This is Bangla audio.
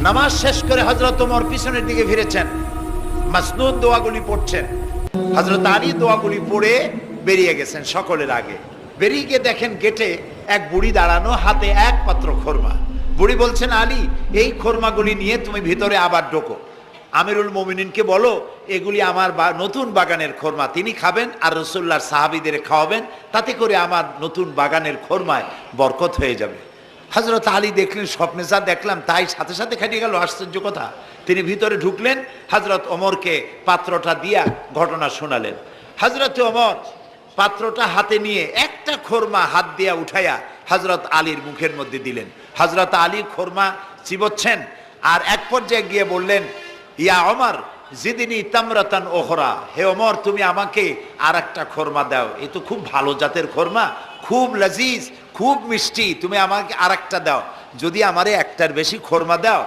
নামাজ শেষ করে হযরত ওমর পিছনের দিকে ফিরেছেন, মাসনুন দোয়াগুলি পড়ছেন। হযরত আলী দোয়াগুলি পড়ে বেরিয়ে গেছেন সকলের আগে। বেরিয়ে গিয়ে দেখেন গেটে এক বুড়ি দাঁড়ানো, হাতে এক পাত্র খোরমা। বুড়ি বলছেন, আলী, এই খোরমাগুলি নিয়ে তুমি ভিতরে আবার ঢোকো, আমিরুল মোমিনিনকে বলো এগুলি আমার নতুন বাগানের খোরমা, তিনি খাবেন আর রাসূলুল্লাহর সাহাবীদের খাওয়াবেন, তাতে করে আমার নতুন বাগানের খোরমায় বরকত হয়ে যাবে। হযরত আলী দেখলেন স্বপ্নে যা দেখলাম তাই সাথে সাথে খাটিয়ে গেল, আশ্চর্য কথা। তিনি ভিতরে ঢুকলেন, হযরত ওমরকে পাত্রটা দিয়া ঘটনা শোনালেন। হযরত ওমর পাত্রটা হাতে নিয়ে একটা খোরমা হাত দিয়া উঠাইয়া হযরত আলীর মুখের মধ্যে দিলেন। হযরত আলী খোরমা চিবোচ্ছেন আর এক পর্যায়ে গিয়ে বললেন, ইয়া ওমর জিদনি তামরাতান ওখরা, হে ওমর তুমি আমাকে আর একটা খোরমা দাও, এ তো খুব ভালো জাতের খোরমা, খুব লজিজ, খুব মিষ্টি, তুমি আমাকে আর একটা দাও, যদি আমারে একটার বেশি খোরমা দাও